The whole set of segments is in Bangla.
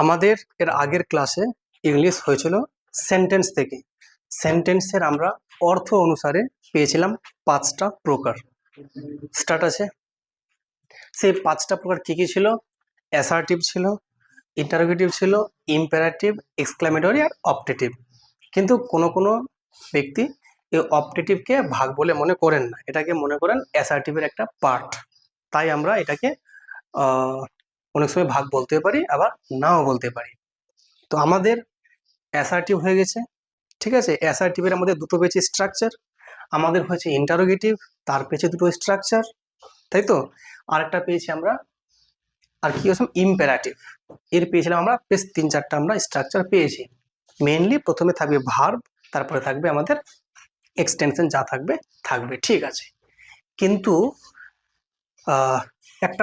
আমাদের এর আগের ক্লাসে ইংলিশ হয়েছিল সেন্টেন্স থেকে। সেন্টেন্সের আমরা অর্থ অনুসারে পেয়েছিলাম 5টা প্রকার। স্টার্ট আছে। সেই 5টা প্রকার কি কি ছিল? অ্যাসার্টিভ ছিল, ইন্টারোগেটিভ ছিল, ইম্পারেটিভ, এক্সক্লেমেটরি আর অপটেটিভ। কিন্তু কোনো ব্যক্তি এই অপটেটিভকে ভাগ বলে মনে করেন না, এটাকে মনে করেন অ্যাসার্টিভের একটা পার্ট। তাই আমরা এটাকে অনেক সময় ভাগ বলতে পারি, আবার নাও বলতে পারি। তো আমাদের অ্যাসার্টিভ হয়ে গেছে, ঠিক আছে। অ্যাসার্টিভের আমাদের দুটো পেয়েছি স্ট্রাকচার। আমাদের হয়েছে ইন্টারোগেটিভ, তার পেয়েছে দুটো স্ট্রাকচার, তাই তো। আরেকটা পেয়েছি আমরা, আর কি হয়েছে, ইম্পারেটিভ। এর পেয়েছিলাম আমরা বেশ 3-4টা আমরা স্ট্রাকচার পেয়েছি। মেইনলি প্রথমে থাকবে ভার্ব, তারপরে থাকবে আমাদের এক্সটেনশন, যা থাকবে থাকবে, ঠিক আছে। কিন্তু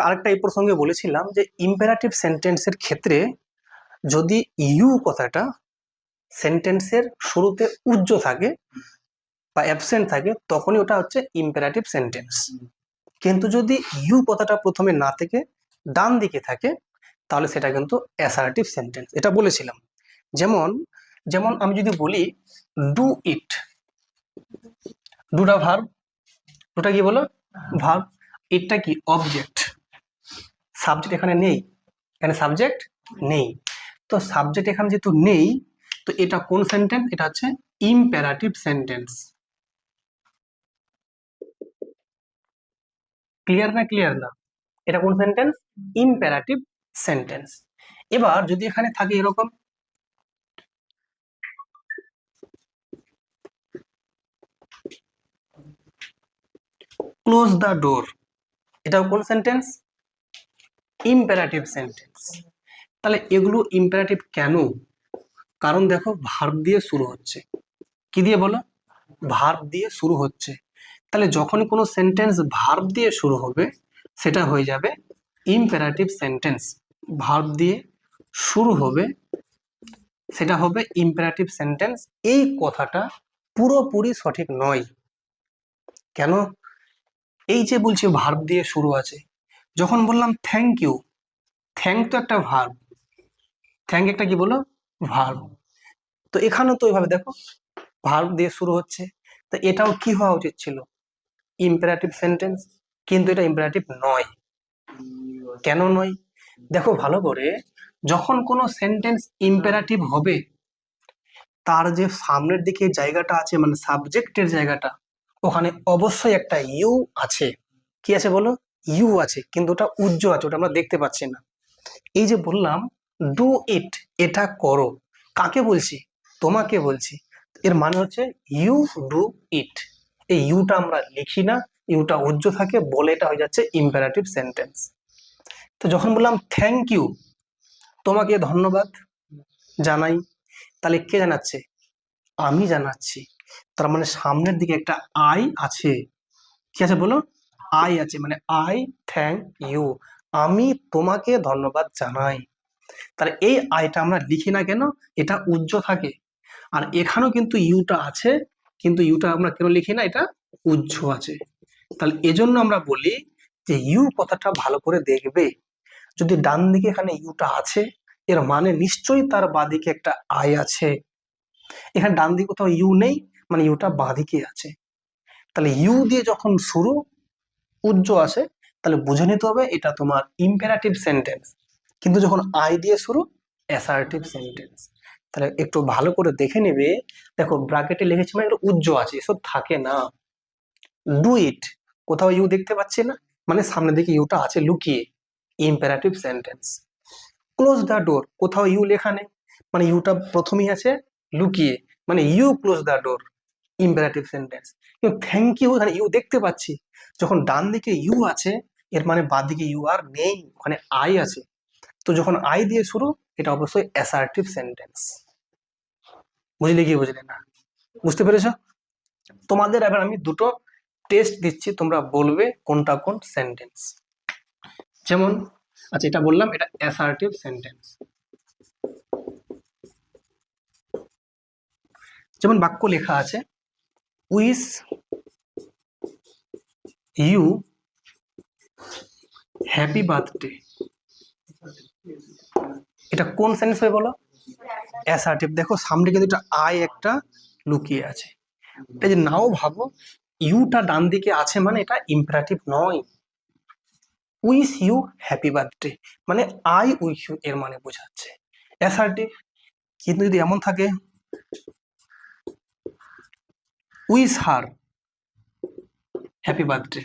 আরেকটা এই প্রসঙ্গে বলেছিলাম যে ইম্পারেটিভ সেন্টেন্সের ক্ষেত্রে যদি ইউ কথাটা সেন্টেন্সের শুরুতে উজ্জ থাকে বা অ্যাবসেন্ট থাকে, তখনই ওটা হচ্ছে ইম্পারেটিভ সেন্টেন্স। কিন্তু যদি ইউ কথাটা প্রথমে না থেকে ডান দিকে থাকে, তাহলে সেটা কিন্তু অ্যাসার্টিভ সেন্টেন্স, এটা বলেছিলাম। যেমন যেমন আমি যদি বলি ডু ইট, ডুটা ভার্ব, ডুটা কি বলো? ভার্ব। ইটটা কি? অবজেক্ট। সাবজেক্ট এখানে নেই, এখানে সাবজেক্ট নেই। তো সাবজেক্ট এখানে যেহেতু নেই, তো এটা কোন সেন্টেন্স? এটা হচ্ছে ইম্পারেটিভ সেন্টেন্স। ক্লিয়ার না? ক্লিয়ার না? এটা কোন সেন্টেন্স? Imperative sentence. এবার যদি এখানে থাকে এরকম ক্লোজ দ্য ডোর, এটাও কোন সেন্টেন্স? Imperative sentence. তাহলে এগুলো ইম্পারেটিভ কেন? কারণ দেখো, ভার্ব দিয়ে শুরু হচ্ছে। কি দিয়ে বলো? ভার্ব দিয়ে শুরু হচ্ছে। তাহলে যখনই কোনো সেন্টেন্স ভার্ব দিয়ে শুরু হবে, সেটা হয়ে যাবে ইম্পারেটিভ সেন্টেন্স। ভার্ব দিয়ে শুরু হবে, সেটা হবে ইম্পারেটিভ সেন্টেন্স। এই কথাটা পুরোপুরি সঠিক নয়। কেন? এই যে বলছি ভার্ব দিয়ে শুরু আছে, যখন বললাম থ্যাংক ইউ, থ্যাংক তো একটা ভার্ব, থ্যাংক একটা কি বলো? ভার্ব। তো এখানেও তো ওইভাবে দেখো, ভার্ব দিয়ে শুরু হচ্ছে, তো এটাও কি হওয়া উচিত ছিল? Imperative sentence. কিন্তু এটা ইম্পারেটিভ নয়। কেন নয়? দেখো ভালো করে, যখন কোনো সেন্টেন্স ইম্পারেটিভ হবে, তার যে সামনের দিকে জায়গাটা আছে, মানে সাবজেক্টের জায়গাটা, ওখানে অবশ্যই একটা ইউ আছে। কি আছে বলো? ইউ আছে, কিন্তু ওটা উজ্জ্ব আছে, ওটা আমরা দেখতে পাচ্ছি না। এই যে বললাম ডু ইট, এটা করো, কাকে বলছি? তোমাকে বলছি। এর মানে হচ্ছে ইউ ডু ইট। এই ইউটা আমরা লিখি না, ইউটা উজ্জ্ব থাকে বলে এটা হয়ে যাচ্ছে ইম্পারেটিভ সেন্টেন্স। তো যখন বললাম থ্যাংক ইউ, তোমাকে ধন্যবাদ জানাই, তাহলে কে জানাচ্ছে? আমি জানাচ্ছি। তার মানে সামনের দিকে একটা আই আছে। কি আছে বলো? আই আছে, মানে আই থ্যাংক ইউ, আমি তোমাকে ধন্যবাদ জানাই। তাহলে এই আইটা আমরা লিখি না কেন? এটা উজ্জ্ব থাকে। আর এখানেও কিন্তু ইউটা আছে, কিন্তু ইউটা আমরা কেন লিখি না? এটা উজ্জ্ব আছে। তাহলে এজন্য আমরা বলি যে ইউ কথাটা ভালো করে দেখবে। যদি ডান দিকে এখানে ইউটা আছে, এর মানে নিশ্চয়ই তার বাঁদিকে একটা আই আছে। এখানে ডান দিকে কোথাও ইউ নেই, মানে ইউটা বাঁদিকে আছে। তাহলে ইউ দিয়ে যখন শুরু, উজ্জ্ব আসে, তাহলে বুঝে নিতে হবে এটা তোমার ইম্পারেটিভ সেন্টেন্স। কিন্তু যখন আই দিয়ে শুরু, অ্যাসার্টিভ সেন্টেন্স। তাহলে একটু ভালো করে দেখে নেবে। দেখো ব্র্যাকেটে লিখেছি, মানে এগুলো উজ্জ্ব আছে, এসব থাকে না। ডু ইট, কোথাও ইউ দেখতে পাচ্ছি না, মানে সামনের দিকে ইউটা আছে লুকিয়ে, ইম্পারেটিভ সেন্টেন্স। ক্লোজ দ্য ডোর, কোথাও ইউ লেখা নেই, মানে ইউটা প্রথমেই আছে লুকিয়ে, মানে you close the door, imperative sentence. কিন্তু থ্যাংক ইউ, এখানে ইউ দেখতে পাচ্ছি, যখন ডান দিকে ইউ আছে, এর মানে বাঁ দিকে ইউ আর নেই, ওখানে আই আছে। তো যখন আই দিয়ে শুরু, এটা অবশ্যই অ্যাসার্টিভ সেন্টেন্স। বুঝলে কি বুঝলে না? বুঝতে পেরেছ? তোমাদের এবার আমি দুটো টেস্ট দিচ্ছি, তোমরা বলবে কোনটা কোন সেন্টেন্স। যেমন, আচ্ছা এটা বললাম, এটা অ্যাসার্টিভ সেন্টেন্স। যেমন বাক্য লেখা আছে, উইশ ইউ হ্যাপি বার্থডে। এটা কোন সেন্টেন্স হবে বলো? অ্যাসার্টিভ। দেখো সামনে কিন্তু একটা আই একটা লুকিয়ে আছে। এই যে নাও ভাবো ইউটা ডান দিকে আছে মানে এটা ইম্পারেটিভ নয়। উইশ ইউ হ্যাপি বার্থডে মানে আই উইশ ইউ এর মানে বোঝাচ্ছে অ্যাসার্টিভ। কিন্তু যদি এমন থাকে উইশ হার হ্যাপি বার্থডে,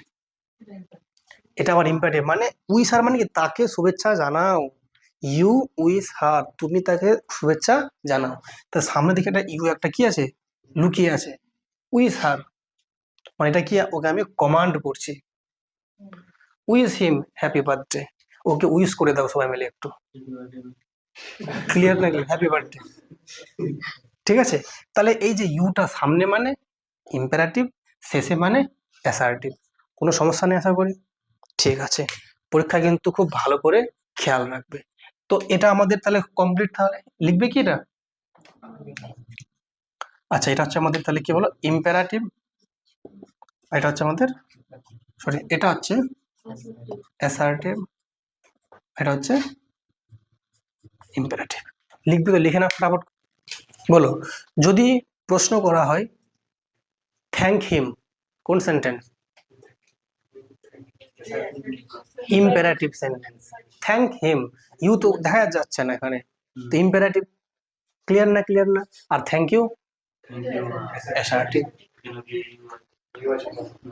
এটা আবার ইম্পারেটিভ মানে উইশ হার মানে কি তাকে শুভেচ্ছা জানাও। ইউ উইশ হার তুমি তাকে শুভেচ্ছা জানাও। তার সামনে দিকে একটা ইউ একটা কি আছে লুকিয়ে আছে। উইশ হার মানে এটা কি ওকে আমি কমান্ড করছি। উইশ হিম হ্যাপি বার্থডে ওকে উইশ করে দাও সবাই মিলে একটু। ক্লিয়ার না? Happy birthday. ঠিক আছে, তাহলে এই যে ইউটা সামনে মানে ইম্পারেটিভ, শেষে মানে অ্যাসার্টিভ। কোনো সমস্যা নেই আশা করি। ঠিক আছে, পরীক্ষা কিন্তু খুব ভালো করে খেয়াল রাখবে। তো এটা আমাদের তাহলে কমপ্লিট। তাহলে লিখবে কি এটা? আচ্ছা, এটা হচ্ছে আমাদের তাহলে কি বলো ইম্পারেটিভ, এটা হচ্ছে আমাদের সরি এটা হচ্ছে অ্যাসার্টিভ, এটা হচ্ছে ইম্পারেটিভ। লিখবে তো? লিখে না ফটাফট বলো। যদি প্রশ্ন করা হয় থ্যাংক হিম, কোন sentence? Imperative sentence. Thank him, you তো দেখা যাচ্ছে না এখানে, তো ইম্পারেটিভ। ক্লিয়ার না? ক্লিয়ার না? আর থ্যাংক ইউ অ্যাসার্টিভ।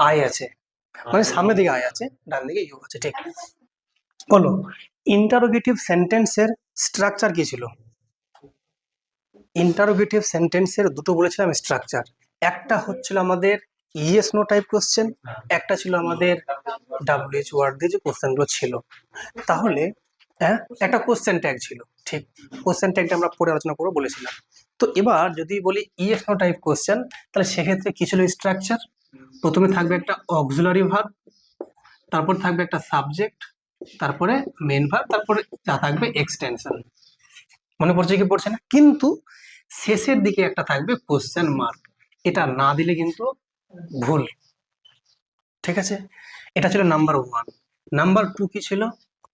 আই আছে মানে সামনের দিকে আই আছে, ডান দিকে ইউ আছে। ঠিক বলো, ইন্টারোগেটিভ সেন্টেন্সের স্ট্রাকচার কি ছিল? ইন্টারোগেটিভ সেন্টেন্সের দুটো বলেছিলাম স্ট্রাকচার। একটা হচ্ছিল আমাদের ইয়েস নো টাইপ কোশ্চেন, একটা ছিল আমাদের ডাব্লিউএইচ ওয়ার্ড দিয়ে যে কোশ্চেনগুলো ছিল। তাহলে একটা কোশ্চেন ট্যাগ ছিল, ঠিক? কোশ্চেন ট্যাগটা আমরা পরে আলোচনা করবো বলেছিলাম। তো এবার যদি বলি ইয়েস নো টাইপ কোশ্চেন, তাহলে সেক্ষেত্রে কি ছিল স্ট্রাকচার? প্রথমে থাকবে একটা অক্সিলারি ভার্ব, তারপর থাকবে একটা সাবজেক্ট, তারপরে মেন ভার্ব, তারপরে যা থাকবে এক্সটেনশন। মনে পড়ছে কি পড়ছে না? কিন্তু শেষের দিকে একটা থাকবে কোশ্চেন মার্ক, এটা না দিলে কিন্তু ভুল। ঠিক আছে, এটা ছিল নাম্বার 1। নাম্বার 2 কি ছিল?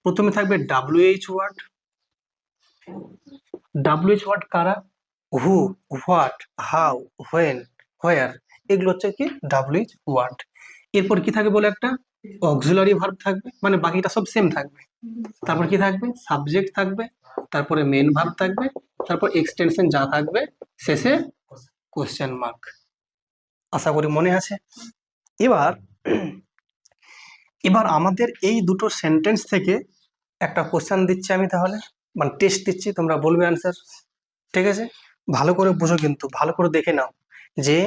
প্রথমে থাকবে ডাব্লিউএইচ ওয়ার্ড। ডাব্লিউএইচ ওয়ার্ড কারা? হু, হোয়াট, হাউ, হোয়েন, হোয়ার, এগুলো হচ্ছে কি ডাব্লিউএইচ ওয়ার্ড। এরপর কি থাকবে বলে একটা অক্সিলারি ভার্ব থাকবে, মানে বাকিটা সব সেম থাকবে। তারপর কি থাকবে? সাবজেক্ট থাকবে, তারপরে মেন ভার্ব থাকবে, তারপর এক্সটেনশন যা থাকবে, শেষে কোশ্চেন মার্ক। আশা করি মনে আছে। এবার এবার আমাদের এই দুটো সেন্টেন্স থেকে একটা কোশ্চেন দিচ্ছি আমি, তাহলে মানে টেস্ট দিচ্ছি, তোমরা বলবে অ্যান্সার। ঠিক আছে, ভালো করে বুঝো কিন্তু, ভালো করে দেখে নাও যে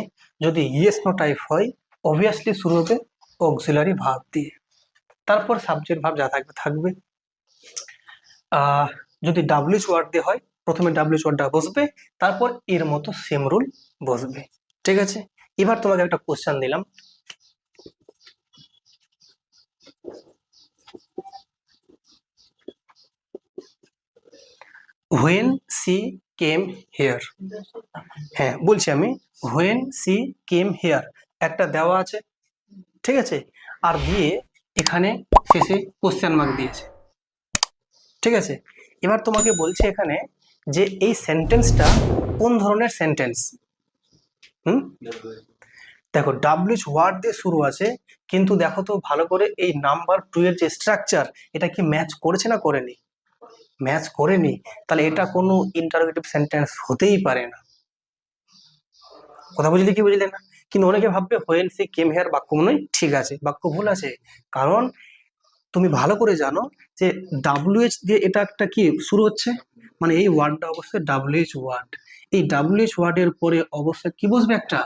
যদি ইয়েস নো টাইপ হয় অবভিয়াসলি শুরু হবে অক্সিলারি ভার্ব দিয়ে, তারপর সাবজেক্ট ভার্ব যা থাকবে থাকবে। যদি ডাব্লিউএইচ ওয়ার্ড দিয়ে হয় প্রথমে ডাব্লিউএইচ ওয়ার্ডটা বসবে, তারপর এর মতো সেম রুল বসবে। ঠিক আছে, এবার তোমাকে একটা কোশ্চেন দিলাম। হোয়েন সি কেম হেয়ার, হ্যাঁ বলছি আমি, হোয়েন সি কেম হেয়ার একটা দেওয়া আছে, ঠিক আছে, আর দিয়ে এখানে শেষে কোশ্চেন মার্ক দিয়েছে। ঠিক আছে, এবার তোমাকে বলছে এখানে যে এই সেন্টেন্সটা কোন ধরনের সেন্টেন্স। দেখো ডাব্লিউএইচ ওয়ার্ড দিয়ে শুরু আছে, কিন্তু দেখো তো ভালো করে এই নাম্বার 2 এর যে স্ট্রাকচার এটা কি ম্যাচ করেছে না করেনি? ম্যাচ করেনি, তাহলে এটা কোনো ইন্টারোগেটিভ সেন্টেন্স হতেই পারে না। কথা বুঝলে কি বুঝলে না? কিন্তু অনেকে ভাববে হোয়েন সি কেম হেয়ার বাক্য মনে হয় ঠিক আছে, বাক্য ভুল আছে। কারণ তুমি ভালো করে জানো যে ডাব্লিউএইচ দিয়ে এটা একটা কি শুরু হচ্ছে, মানে এই ওয়ার্ডটা অবশ্যই ডাব্লিউএইচ ওয়ার্ড। এই ডাব্লিউএইচ ওয়ার্ডের পরে অবশ্যই কি বসবে? একটা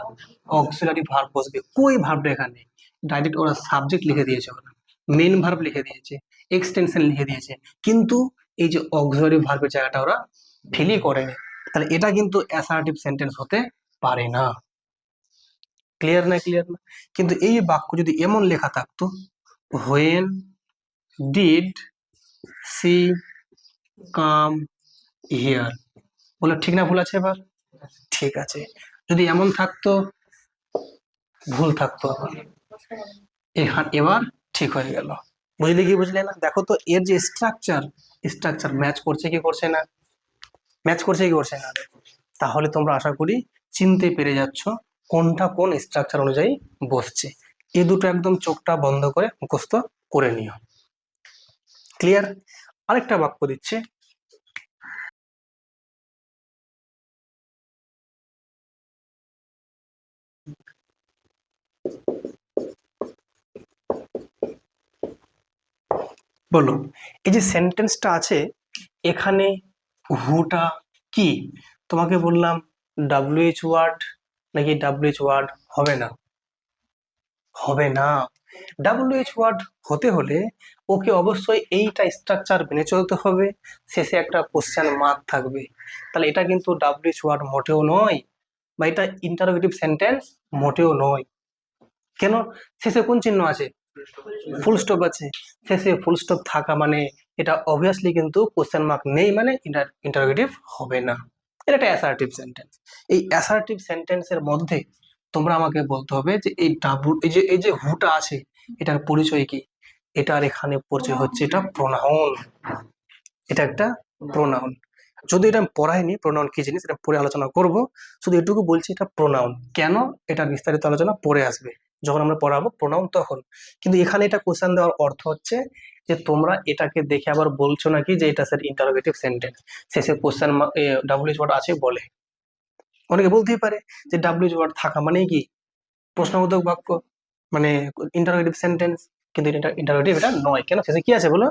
অক্সিলারি ভার্ব বসবে। কই ভার্বটা এখানে ডাইরেক্ট ওরা সাবজেক্ট লিখে দিয়েছে, ওরা মেন ভার্ব লিখে দিয়েছে, এক্সটেনশন লিখে দিয়েছে, কিন্তু এই যে অক্সিলারি ভার্বের জায়গাটা ওরা ফিলই করেনি। তাহলে এটা কিন্তু অ্যাসার্টিভ সেন্টেন্স হতে পারে না। ক্লিয়ার না? ক্লিয়ার না? কিন্তু এই বাক্য যদি এমন লেখা থাকতো when did she come here, বলো ঠিক না ভুল আছে? এবার ঠিক আছে, যদি এমন থাকতো ভুল থাকতো আবার। এবার ঠিক হয়ে গেল। বুঝলে কি বুঝলে না? দেখো তো এর যে স্ট্রাকচার ম্যাচ করছে কি করছে না? ম্যাচ করছে কি করছে না? তাহলে তোমরা আশা করি চিনতে পেরে যাচ্ছ কোনটা কোন স্ট্রাকচার অনুযায়ী বসছে। এই দুটো একদম চোখটা বন্ধ করে মুখস্থ করে নিও। ক্লিয়ার? আরেকটা বাক্য দিচ্ছে, বলো এই যে সেন্টেন্সটা আছে এখানে হুটা কি? তোমাকে বললাম ডাব্লিউএইচ ওয়ার্ড নাকি ডাব্লিউএইচ ওয়ার্ড হবে না? হবে না। ডাব্লিউএইচ ওয়ার্ড হতে হলে ওকে অবশ্যই এইটা স্ট্রাকচার মেনে চলতে হবে, শেষে একটা কোশ্চেন মার্ক থাকবে। তাহলে এটা কিন্তু ডাব্লিউএইচ ওয়ার্ড মোটেও নয়, বা এটা ইন্টারোগেটিভ সেন্টেন্স মোটেও নয়। কেন? শেষে কোন চিহ্ন আছে? ফুল স্টপ আছে। শেষে ফুল স্টপ থাকা মানে এটা অবভিয়াসলি কিন্তু কোশ্চেন মার্ক নেই, মানে ইন্টারোগেটিভ হবে না। এটা একটা অ্যাসার্টিভ সেন্টেন্স। এই অ্যাসার্টিভ সেন্টেন্সের মধ্যে তোমরা আমাকে বলতে হবে যে এই যে হুটা আছে এটার পরিচয় কি? এটার এখানে পরিচয় হচ্ছে এটা প্রোনাউন। এটা একটা প্রোনাউন। যদি এটা আমি পড়াইনি প্রোনাউন কি জিনিস, এটা পরে আলোচনা করব। শুধু এটুকু বলছি এটা প্রোনাউন। কেন? এটার বিস্তারিত আলোচনা পরে আসবে যখন আমরা পড়াবো প্রোনাউন তখন। কিন্তু এখানে এটা কোশ্চেন দেওয়ার অর্থ হচ্ছে যে তোমরা এটাকে দেখে আবার বলছো নাকি যে এটা স্যার ইন্টারোগেটিভ সেন্টেন্স, শেষে কোশ্চেন ডাব্লিউএইচ ওয়ার্ড আছে বলে। অনেকে বলতেই পারে যে ডাব্লিউএইচ ওয়ার্ড থাকা মানে কি প্রশ্নবোধক বাক্য, মানে ইন্টারোগেটিভ সেন্টেন্স। কিন্তু এটা ইন্টারোগেটিভ এটা নয়। কেন? শেষে কি আছে বলো?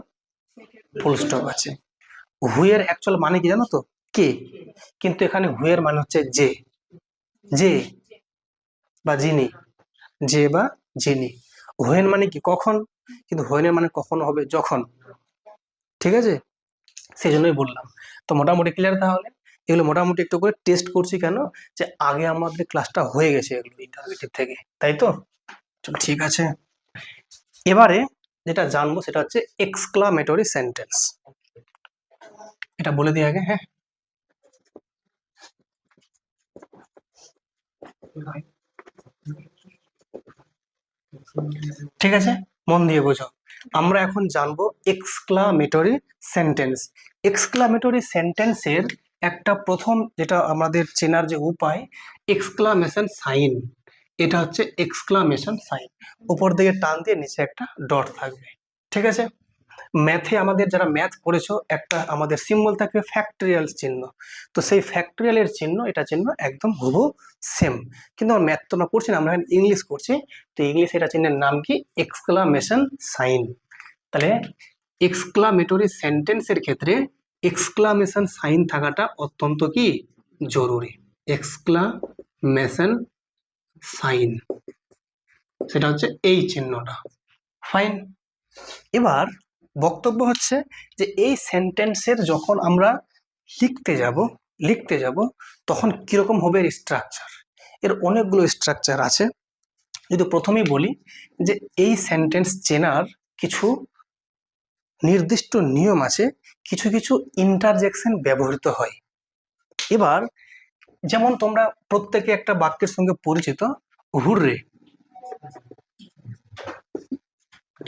ফুল স্টপ আছে। হুয়ের অ্যাকচুয়াল মানে কি জানো তো? কে। কিন্তু এখানে হুয়ের মানে হচ্ছে যে, যে বা যিনি, যে বা যিনি। হোয়েন মানে কি? কখন। কিন্তু হোয়েনের মানে কখন হবে? যখন। ঠিক আছে, সেই জন্যই বললাম। তো মোটামুটি ক্লিয়ার তাহলে? এগুলো মোটামুটি একটু করে টেস্ট করছি কেন, যে আগে আমাদের ক্লাসটা হয়ে গেছে এগুলো ইন্টারভিউ থেকে, তাই তো? চলো ঠিক আছে। এবারে যেটা জানবো সেটা হচ্ছে এক্সক্লামেটরি সেন্টেন্স। এটা বলে দিই আগে, হ্যাঁ। ঠিক আছে, মন দিয়ে বোঝো। আমরা এখন জানবো এক্সক্লামেটরি সেন্টেন্স। এক্সক্লামেটরি সেন্টেন্সের একটা প্রথম যেটা আমাদের চেনার যে উপায়, এক্সক্লামেশন সাইন। এটা হচ্ছে এক্সক্লামেশন সাইন। উপর দিকে টান দিয়ে নিচে একটা ডট থাকবে। ঠিক আছে, ম্যাথে আমাদের যারা ম্যাথ পড়েছো একটা আমাদের সিম্বল থাকবে ফ্যাক্টরিয়াল চিহ্ন। তো সেই ফ্যাক্টরিয়ালের চিহ্ন এটা চিহ্ন একদম হুবহু সেম। কিন্তু আমরা ম্যাথ তো আমরা করছি না, আমরা ইংলিশ করছি। তো ইংলিশ এটা চিহ্নের নাম কি? Exclamation sign. তাহলে এক্সক্লামেটরি সেন্টেন্সের ক্ষেত্রে এক্সক্লামেশন সাইন থাকাটা অত্যন্ত কি জরুরি। এক্সক্লামেশন সাইন, সেটা হচ্ছে এই চিহ্নটা। ফাইন। এবার বক্তব্য হচ্ছে যে এই সেন্টেন্সের যখন আমরা লিখতে যাব তখন কিরকম হবে এর স্ট্রাকচার। এর অনেকগুলো স্ট্রাকচার আছে। যদি প্রথমেই বলি যে এই সেন্টেন্স চেনার কিছু নির্দিষ্ট নিয়ম আছে, কিছু কিছু ইন্টারজেকশন ব্যবহৃত হয়। এবার যেমন তোমরা প্রত্যেকে একটা বাক্যের সঙ্গে পরিচিত, হুররে।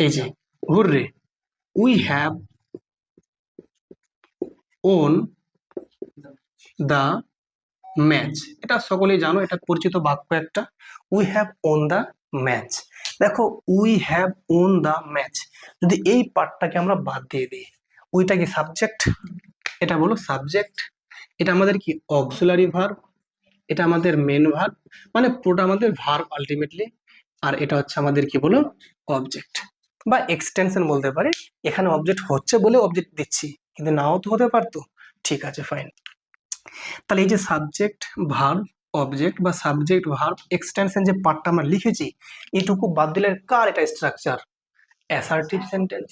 এই যে hurray, we have won the match. এটা সকলেই জানো, এটা পরিচিত বাক্য একটা। We have won the match. দেখো we have won the match, যদি এই পার্টটাকে আমরা বাদ দিয়ে দিই, উইটা কি সাবজেক্ট, এটা বলো সাবজেক্ট, এটা আমাদের কি অক্সিলারি ভার্ব, এটা আমাদের মেন ভার্ব, মানে পুরোটা আমাদের ভার্ব আলটিমেটলি। আর এটা হচ্ছে আমাদের কি বলো অবজেক্ট বা এক্সটেনশন বলতে পারে। এখানে অবজেক্ট হচ্ছে বলে অবজেক্ট দিচ্ছি, কিন্তু নাও তো হতে পারতো। ঠিক আছে, ফাইন। তাহলে এই যে সাবজেক্ট ভার্ব অবজেক্ট বা সাবজেক্ট ভার্ব এক্সটেনশন যে পার্টটা আমরা লিখেছি, এটুকু বাদ দিলে কার এটা স্ট্রাকচার? Assertive sentence.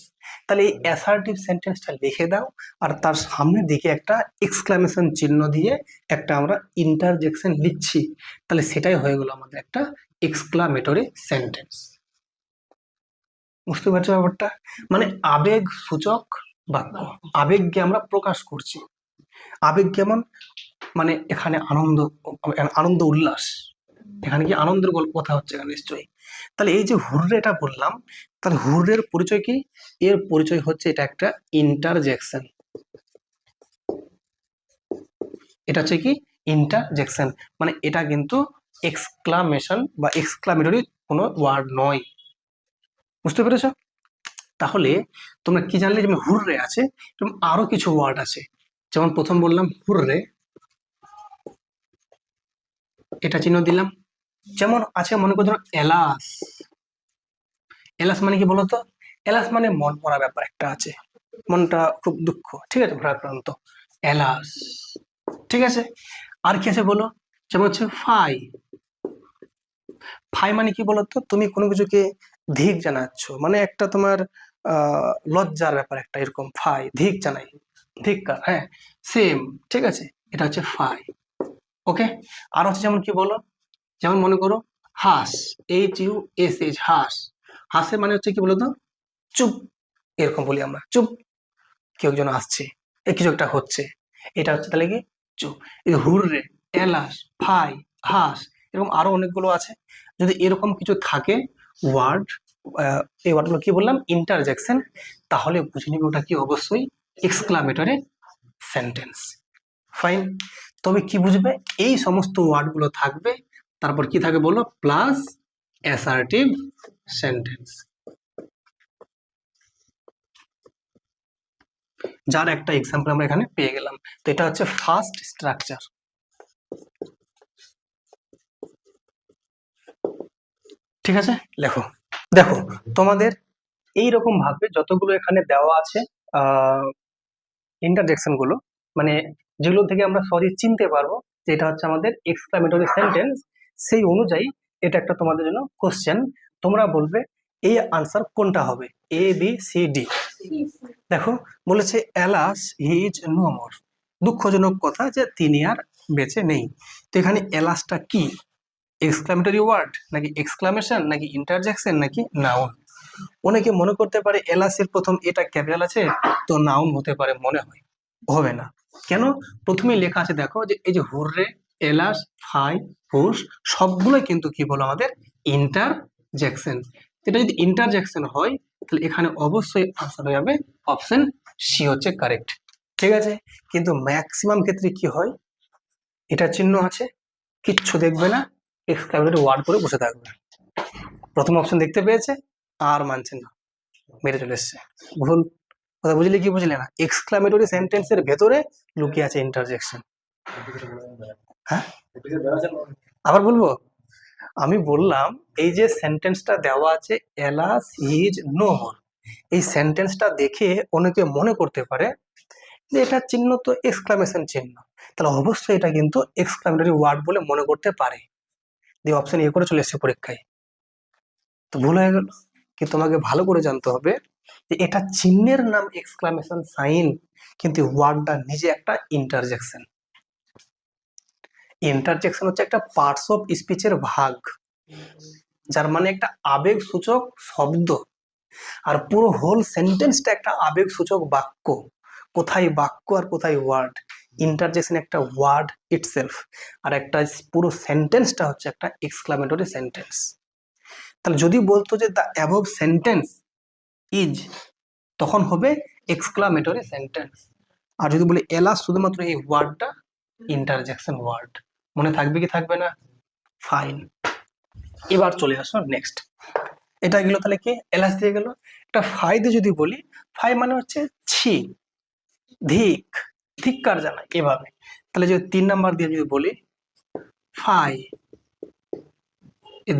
তাহলে এই অ্যাসার্টিভ সেন্টেন্সটা লিখে দাও, আর তার সামনের দিকে একটা এক্সক্লামেশন চিহ্ন দিয়ে একটা আমরা ইন্টারজেকশন লিখছি। তাহলে সেটাই হয়ে গেল আমাদের একটা এক্সক্লামেটরি সেন্টেন্স। বুঝতে পারছো ব্যাপারটা? মানে আবেগ সূচক বাক্য, আবেগকে আমরা প্রকাশ করছি। আবেগ কেমন? মানে এখানে আনন্দ, আনন্দ উল্লাস, এখানে কি আনন্দের কথা হচ্ছে এখানে নিশ্চয়ই। তাহলে এই যে হুররে এটা বললাম, তাহলে হুররের পরিচয় কি? এর পরিচয় হচ্ছে এটা একটা ইন্টারজেকশন। এটা হচ্ছে কি ইন্টারজেকশন, মানে এটা কিন্তু এক্সক্লামেশন বা এক্সক্লামেটরি কোনো ওয়ার্ড নয়। বুঝতে পেরেছো? তাহলে তোমরা কি জানলে, যেমন হুররে আছে, যেমন আরো কিছু ওয়ার্ড আছে। যেমন প্রথম বললাম হুররে, এটা চিহ্ন দিলাম। যেমন আছে মনে করো ধরো এলাস। এলাস মানে কি বলতো? এলাস মানে মন মরা ব্যাপার একটা আছে, মনটা খুব দুঃখ, ঠিক আছে, ভারাক্রান্ত, এলাস। ঠিক আছে, আর কি আছে বলো? যেমন হচ্ছে ফাই। ফাই মানে কি বলতো? তুমি কোনো কিছুকে ধিক জানাচ্ছ, মানে একটা তোমার লজ্জার ব্যাপার একটা, এরকম ফাই, ধিক জানাই, ধিক্কার, হ্যাঁ, সেম। ঠিক আছে, এটা হচ্ছে ফাই। ওকে, আর হচ্ছে যেমন কি বলো, যেমন মনে করো হাস, HUSH, হাস। হাসে মানে হচ্ছে কি বলতো? চুপ, এরকম বলি আমরা, চুপ, কেউ একজন আসছে, এ কিছু একটা হচ্ছে, এটা হচ্ছে তাহলে কি চুপ। এই যে হুররে, এলাস, ফাই, হাস, এরকম আরো অনেকগুলো আছে। যদি এরকম কিছু থাকে ওয়ার্ড, এই ওয়ার্ডগুলো কি বললাম ইন্টারজেকশন, তাহলে বুঝে নিবে ওটা কি অবশ্যই এক্সক্লামেটরি সেন্টেন্স। ফাইন। তবে কি বুঝবে? এই সমস্ত ওয়ার্ডগুলো থাকবে, তারপর কি থাকে বলো? প্লাস অ্যাসার্টিভ সেন্টেন্স, যার একটা এক্সাম্পল আমরা এখানে পেয়ে গেলাম। তো এটা হচ্ছে ফার্স্ট স্ট্রাকচার। ঠিক আছে, লেখো। দেখো তোমাদের এইরকম ভাবে যতগুলো এখানে দেওয়া আছে ইন্টারজেকশন গুলো, মানে যেগুলো থেকে আমরা সহজে চিনতে পারবো যে এটা হচ্ছে আমাদের এক্সক্লামেটরি সেন্টেন্স, সেই অনুযায়ী এটা একটা তোমাদের জন্য কোশ্চেন। তোমরা বলবে এই আনসার কোনটা হবে, ABCD। দেখো বলেছে alas he is no more, দুঃখজনক কথা যে তিনি আর বেঁচে নেই। তো এখানে এলাসটা কি? এক্সক্লামেটরি ওয়ার্ড নাকি এক্সক্লামেশন নাকি ইন্টারজেকশন নাকি নাউন? অনেকে মনে করতে পারে এলাসের প্রথম এটা ক্যাপিটাল আছে তো নাউন হতে পারে, মনে হয়, হবে না। কেন? প্রথমে লেখা আছে দেখো, যে এই যে হুররে, এলাস, ফাই, হুস, সবগুলোই কিন্তু কি বলো আমাদের ইন্টারজেকশন। এটা যদি ইন্টারজেকশন হয় তাহলে এখানে অবশ্যই আনসার হয়ে যাবে অপশন সি হচ্ছে কারেক্ট। ঠিক আছে, কিন্তু ম্যাক্সিমাম ক্ষেত্রে কি হয়, এটা চিহ্ন আছে, কিচ্ছু দেখবে না, এক্সক্লামেটরি ওয়ার্ড করে বসে থাকবে। প্রথম অপশন দেখতে পেয়েছে আর মানছে না, মেরে চলে এসছে। ভুল কথা বুঝলে, কি বুঝলে না? এক্সক্লামেটরি সেন্টেন্সের ভেতরে লুকিয়ে আছে ইন্টারজেকশন। হ্যাঁ, আবার বলবো? আমি বললাম এই যে সেন্টেন্সটা দেওয়া আছে এলাস ইজ নো মোর, এই সেন্টেন্সটা দেখে অনেকে মনে করতে পারে যে এটা চিহ্ন তো এক্সক্লামেশন চিহ্ন, তাহলে অবশ্যই এটা কিন্তু এক্সক্লামেটরি ওয়ার্ড বলে মনে করতে পারে, দিয়ে অপশন এ করে চলে এসছে পরীক্ষায়। তো ভুল হয়ে গেল। কি তোমাকে ভালো করে জানতে হবে যে এটা চিহ্নের নাম এক্সক্লামেশন সাইন, কিন্তু ওয়ার্ডটা নিজে একটা ইন্টারজেকশন। ইন্টারজেকশন হচ্ছে একটা পার্টস অফ স্পিচের ভাগ, যার মানে একটা আবেগ সূচক শব্দ, আর পুরো হোল সেন্টেন্সটা একটা আবেগ সূচক বাক্য। কোথায় বাক্য আর কোথায় ওয়ার্ড? ইন্টারজেকশন একটা ওয়ার্ড ইটসেলফ, আর একটা পুরো সেন্টেন্সটা হচ্ছে একটা এক্সক্লামেটরি সেন্টেন্স। তাহলে যদি বলতো যে দ্য অ্যাবভ সেন্টেন্স ইজ, তখন হবে এক্সক্লামেটরি সেন্টেন্স। আর যদি বলি এলাস, শুধুমাত্র এই ওয়ার্ডটা ইন্টারজেকশন ওয়ার্ড। মনে থাকবে কি থাকবে না? ফাইন। এবার চলে আসো নেক্সট। এটা গেল তাহলে কি, এলাস দিয়ে গেল। একটা ফাই দিয়ে যদি বলি, ফাই মানে হচ্ছে ছি, ধিক, ধিক্কার জানাই, এভাবে। তাহলে যদি 3 নাম্বার দিয়ে যদি বলি ফাই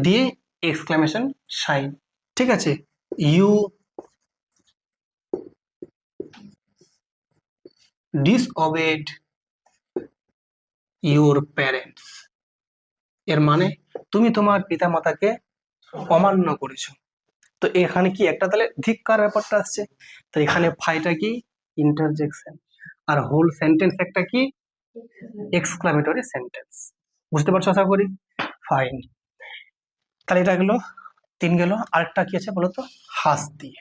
দিয়ে এক্সক্লামেশন সাইন, ঠিক আছে, ইউ disobeyed your parents, এর মানে তুমি তোমার পিতামাতাকে অমান্য করেছো। তো এখানে কি একটা তাহলে ধিক্কার ব্যাপারটা আসছে, তো এখানে ফাইটা কি ইন্টারজেকশন, আর হোল সেন্টেন্স একটা কি এক্সক্লামেটরি সেন্টেন্স। বুঝতে পারছো আশা করি? ফাইন। তাহলে এটা গেল 3 গেল। আরেকটা কি আছে বলতো? হাস দিয়ে।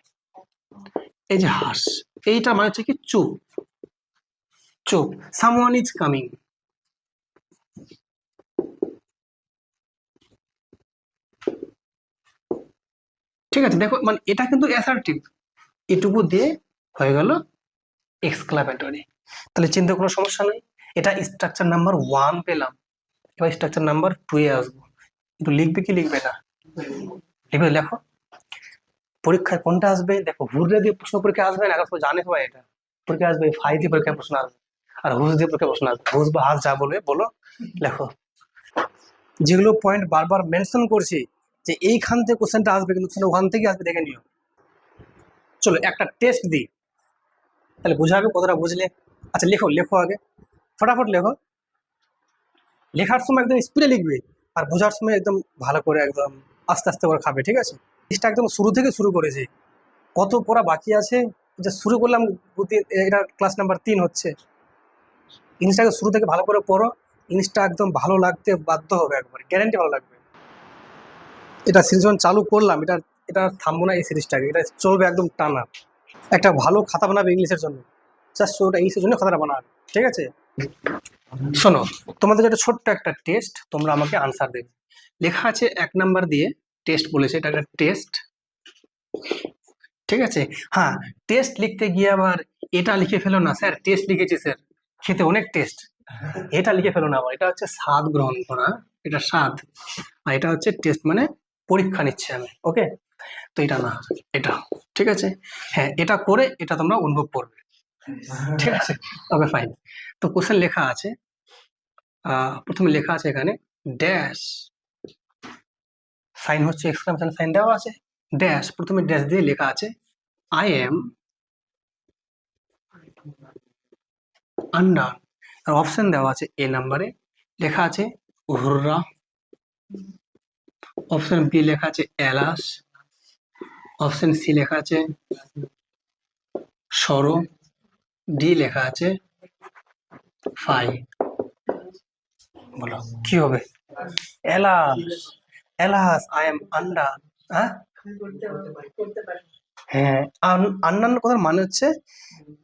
এই যে হাস, এইটা মানে হচ্ছে কি চুপ, চুপ, সামওয়ান ইজ কামিং। ঠিক আছে, দেখো মানে এটা কিন্তু অ্যাসার্টিভ, এটুকু দিয়ে হয়ে গেল এক্সক্লামেটরি। তাহলে চিন্তা কোনো সমস্যা নেই। এটা স্ট্রাকচার নাম্বার 1 পেলাম, এবার স্ট্রাকচার নাম্বার 2 এ আসবো। একটু লিখবে কি লিখবে না? লিখবে, লেখো। পরীক্ষায় কোনটা আসবে দেখো, হুররে দিয়ে প্রশ্ন পরীক্ষা আসবে না, এখন জানে সবাই এটা পরীক্ষা আসবে, ফাই দিয়ে পরীক্ষায় প্রশ্ন আসবে, আর হুস দিয়ে পরীক্ষায় প্রশ্ন আসবে। হুস বা হাস যা বলবে বলো, লেখো। যেগুলো পয়েন্ট বারবার মেনশন করছি যে এইখান থেকে কোশ্চেনটা আসবে, কিন্তু ওখান থেকে আসবে, দেখে নিও। চলো একটা টেস্ট দিই, তাহলে বুঝাবে কতটা বুঝলে। আচ্ছা লেখো, লেখো আগে ফটাফট লেখো। লেখার সময় একদম স্পিডে লিখবে, আর বোঝার সময় একদম ভালো করে, একদম আস্তে আস্তে করে খাবে, ঠিক আছে? জিনিসটা একদম শুরু থেকে শুরু করেছি, কত পড়া বাকি আছে, যে শুরু করলাম। এটা ক্লাস নাম্বার 3 হচ্ছে। জিনিসটাকে শুরু থেকে ভালো করে পড়ো, জিনিসটা একদম ভালো লাগতে বাধ্য হবে, একবার গ্যারান্টি ভালো লাগবে। এটা সিরিজ যখন চালু করলাম, এটা এটা থামবো না, এই সিরিজটাকে এটা চলবে একদম টানা। একটা ভালো খাতা বানাবে ইংলিশের জন্য, জাস্ট ওটা ইংলিশের জন্য খাতাটা বানাবে, ঠিক আছে? শোনো, তোমাদের যেটা ছোট্ট একটা টেস্ট, তোমরা আমাকে আনসার দেবে। লেখা আছে 1 নাম্বার দিয়ে টেস্ট বলেছে, এটা একটা টেস্ট, ঠিক আছে? হ্যাঁ, টেস্ট লিখতে গিয়ে আবার এটা লিখে ফেলো না, স্যার টেস্ট লিখেছি স্যার, খেতে অনেক টেস্ট, এটা লিখে ফেলো না আবার। এটা হচ্ছে স্বাদ গ্রহণ করা, এটা স্বাদ, আর এটা হচ্ছে টেস্ট, মানে পরীক্ষা নিচ্ছে আমি, ওকে? তো এটা না, এটা, ঠিক আছে? হ্যাঁ, এটা করে এটা তোমরা অনুভব করবে, ঠিক আছে? Okay fine. তো কোশ্চেন লেখা আছে, প্রথমে লেখা আছে এখানে ড্যাশ, সাইন হচ্ছে এক্সক্লামেশন সাইন দেওয়া আছে, ড্যাশ, প্রথমে ড্যাশ দিয়ে লেখা আছে আই এম আন্ডার, আর অপশন দেওয়া আছে এ নাম্বারে, লেখা আছে হুররা, অপশন বি লেখা আছে এলাস, অপশন সি লেখা আছে সরো, ডি লেখা আছে ফাই। বলো কি হবে? Alas, alas, I am under. হ্যাঁ হ্যাঁ, আন্ডান কথার মানে হচ্ছে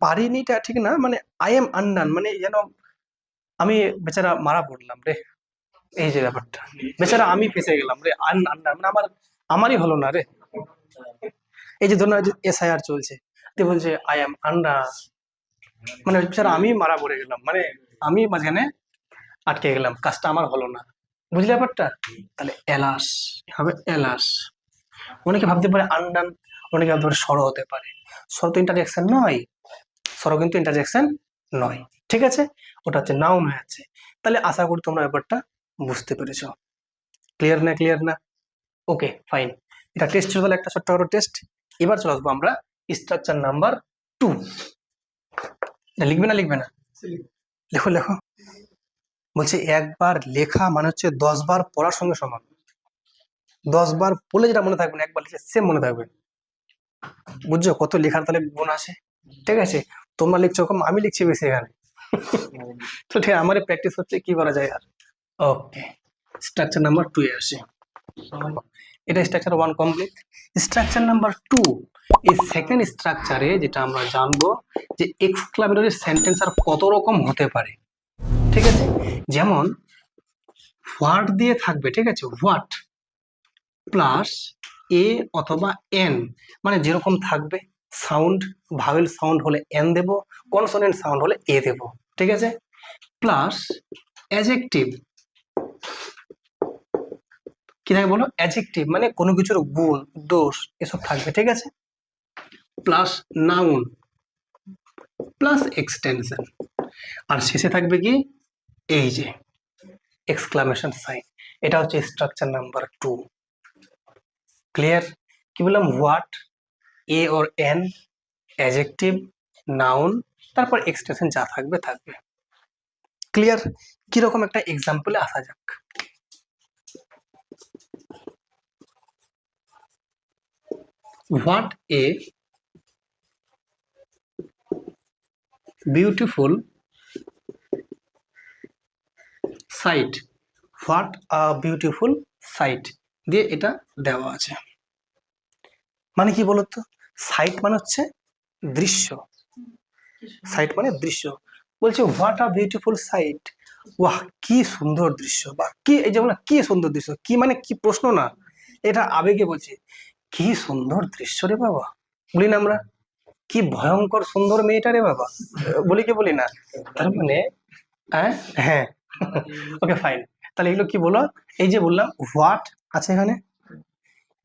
পারিনিটা ঠিক না, মানে আই এম আন্ডান মানে যেন আমি বেচারা মারা পড়লাম রে, এই যে ব্যাপারটা, বেচারা আমি ফেসে গেলাম রে, আন্ডান মানে আমারই হলো না রে। এই যে ধরুন এসআইআর চলছে, তুই বলছে আই এম আন্ডার, মানে বেচারা আমি মারা পড়ে গেলাম, মানে আমি মাঝখানে আটকে গেলাম, কাজটা আমার হলো না, বুঝলে ব্যাপারটা? তাহলে এলাস হবে এলাস। অনেকে ভাবতে পারে আন্ডান, অনেকে ভাবতে পারে সরো হতে পারে, সরো তো ইন্টারজেকশন নয়, সরো কিন্তু ইন্টারজেকশন নয়, ঠিক আছে? ওটা হচ্ছে নাউন হয়ে আছে। তাহলে আশা করি তোমরা ব্যাপারটা বুঝতে পেরেছো। ক্লিয়ার না? ক্লিয়ার না? Okay fine. এটা টেস্ট ছিল, তাহলে একটা ছোট্ট করে টেস্ট। এবার চলে আসবো আমরা স্ট্রাকচার নাম্বার 2। এটা লিখবে না লিখবে না? লেখো লেখো। বলছে একবার লেখা মানে হচ্ছে 10 বার পড়ার সঙ্গে সমান। 10 বার পড়লে যেটা মনে থাকবে না, একবার লিখলে সেম মনে থাকবে। বুঝছো কত লেখার তাহলে গুণ আছে? ঠিক আছে, তোমরা লিখছো কম, আমি লিখছি বেশি এখানে। তো ঠিক আমার প্র্যাকটিস হচ্ছে, কি করা যায় আর। ওকে, স্ট্রাকচার নাম্বার 2 এ আসে। এটা স্ট্রাকচার 1 কমপ্লিট। স্ট্রাকচার নাম্বার 2, এই সেকেন্ড স্ট্রাকচারে যেটা আমরা জানবো যে এক্সক্লামেটরি সেন্টেন্স আর কত রকম হতে পারে, ঠিক আছে? যেমন হোয়াট দিয়ে থাকবে, ঠিক আছে? হোয়াট প্লাস এ অথবা এন, মানে যেরকম থাকবে, সাউন্ড ভাওয়েল সাউন্ড হলে এন দেব, কনসোনেন্ট সাউন্ড হলে এ দেব, ঠিক আছে? প্লাস অ্যাডজেক্টিভ, কি থাকে বলো? অ্যাডজেক্টিভ মানে কোনো কিছুর গুণ দোষ এসব থাকবে, ঠিক আছে? প্লাস নাউন প্লাস এক্সটেনশন, আর শেষে থাকবে কি এই যে এক্সক্লামেশন সাইন। এটা হচ্ছে স্ট্রাকচার নাম্বার 2। ক্লিয়ার? কি বললাম? What, a or N, adjective, noun, তারপর এক্সটেনশন যা থাকবে থাকবে। ক্লিয়ার? কিরকম একটা এক্সাম্পলে আসা যাক। What a beautiful sight, what a beautiful sight দিয়ে এটা দেওয়া আছে। মানে কি বলতো? সাইট মানে হচ্ছে দৃশ্য, সাইট মানে দৃশ্য। বলছে হোয়াট আ বিউটিফুল সাইট, ওয়াহ কি সুন্দর দৃশ্য, বা কি, এই যেমন কি সুন্দর দৃশ্য, কি মানে কি প্রশ্ন না, এটা আবেগে বলছে কি সুন্দর দৃশ্য রে বাবা, বলি না আমরা? কি ভয়ঙ্কর সুন্দর মেয়েটা রে বাবা, বলি কি বলি না? তার মানে হ্যাঁ হ্যাঁ ওকে ফাইন। তাহলে এগুলো কি বলো, এই যে বললাম হোয়াট আছে এখানে,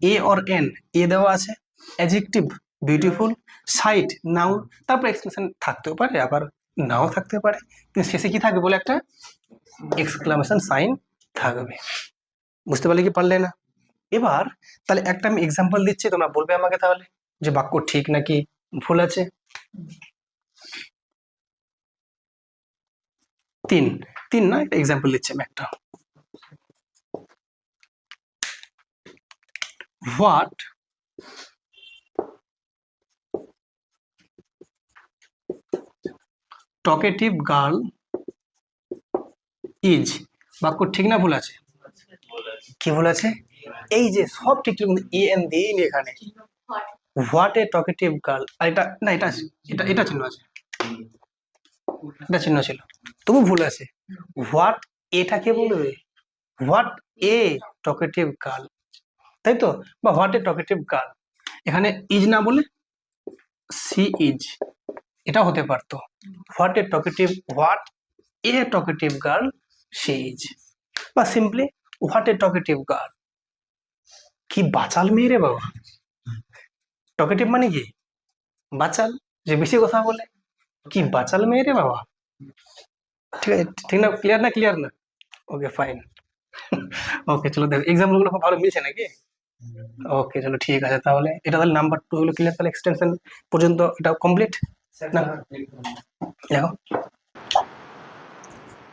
এ অর এন, এ দেওয়া আছে, অ্যাডজেক্টিভ বিউটিফুল, সাইট নাউন, তারপর এক্সপ্রেশন থাকতেও পারে আবার নাও থাকতে পারে, কিন্তু শেষে কি থাকবে বলে একটা এক্সক্লামেশন সাইন থাকবে। বুঝতে পারলে কি পারলে না? এবার তাহলে একটা আমি এক্সাম্পল দিচ্ছি, তোমরা বলবে আমাকে তাহলে যে বাক্য ঠিক নাকি ভুল আছে। তিন তিন না, একটা এক্সাম্পল দিচ্ছি আমি একটা। হোয়াট টকেটিভ গার্ল ইজ, বাক্য ঠিক না ভুল আছে? কি ভুল আছে? এই যে সব ঠিক ছিল কিন্তু এ এন দিয়েই নি এখানে। হোয়াট এ টকেটিভ গার্ল, আর এটা না, এটা এটা এটা চিহ্ন আছে, এটা চিহ্ন ছিল, তবু ভুল আছে। হোয়াট এটাকে বলবে, হোয়াট এ টকেটিভ গার্ল, তাই তো, বা হোয়াট এ টকেটিভ গার্ল, এখানে ইজ না বলে সি ইজ, এটা হতে পারতো। What a talkative, what a talkative girl she is, বা simply what a talkative girl. কি বাচাল মেয়ে রে বাবা! টকেটিভ মানে কি? বাচাল, যে বেশি কথা বলে। কি বাচাল মেয়ে রে বাবা! ঠিক আছে, ঠিক না? ক্লিয়ার না? ক্লিয়ার না? Okay fine. ওকে চলো, দেখো এক্সাম্পল গুলো খুব ভালো মিলছে নাকি? ওকে চলো ঠিক আছে, তাহলে এটা তাহলে নাম্বার 2 হলো ক্লিয়ার, তাহলে এক্সটেনশন পর্যন্ত এটা কমপ্লিট না? দেখো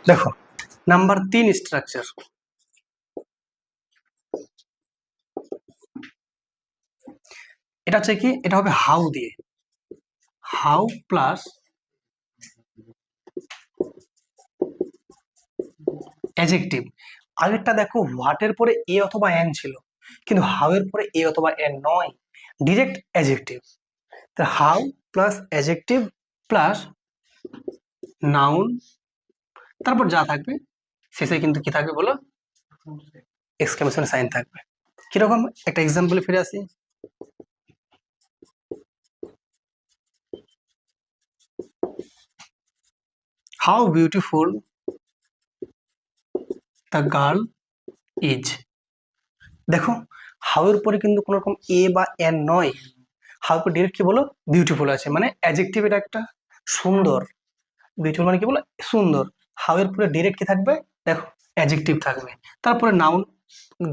দেখো নাম্বার 3 স্ট্রাকচার, এটা হচ্ছে কি, এটা হবে হাউ দিয়ে, হাউ প্লাস অ্যাডজেক্টিভ। আগেরটা দেখো হোয়াট এর পরে এ অথবা এন ছিল, কিন্তু হাউ এর পরে এ অথবা এন নয়, ডিরেক্ট অ্যাডজেক্টিভ। তা how plus adjective plus noun, তারপর যা থাকবে শেষে কিন্তু কি থাকবে বলো, এক্সক্লেমেশন সাইন থাকবে। কিরকম, একটা এক্সাম্পলে ফিরে আসি। How beautiful the girl is. দেখো হাউ এর পরে কিন্তু কোনো রকম এ বা এন নয়, হাউ এর ডিরেক্ট কি বলো, বিউটিফুল আছে, মানে অ্যাডজেক্টিভ, এটা একটা সুন্দর। বিউটিফুল মানে কি বলো, সুন্দর। হাউ এর পরে ডিরেক্ট কি থাকবে, দেখো অ্যাডজেক্টিভ থাকবে, তারপরে নাউন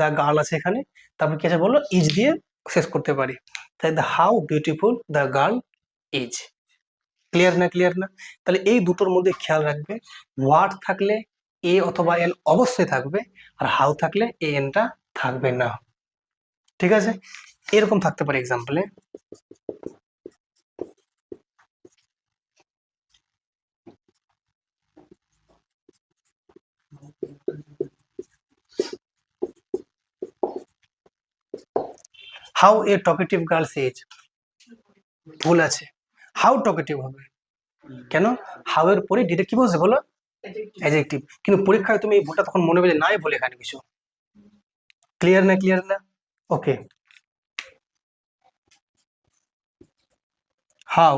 দ্য গার্ল আছে এখানে, তারপর কি আছে বলো, ইজ দিয়ে শেষ করতে পারি। তাই the how beautiful the girl is. Clear না? ক্লিয়ার না? তাহলে এই দুটোর মধ্যে খেয়াল রাখবে, হোয়াট থাকলে এ অথবা এন অবশ্যই থাকবে, আর হাউ থাকলে এ এনটা থাকবে না। ঠিক আছে, এরকম থাকতে পারে এক্সাম্পলে। How a talkative girls as, ভুল আছে, হাউ টকেটিভ হবে। কেন? হাউ এর পরে ডিরেক্ট কি বলছে বলো, অ্যাডজেক্টিভ, কিন্তু পরীক্ষায় তুমি এই ভুলটা তখন মনে হবে যে নাই বলে এখানে কিছু। ক্লিয়ার না? ক্লিয়ার না? ওকে, হাউ,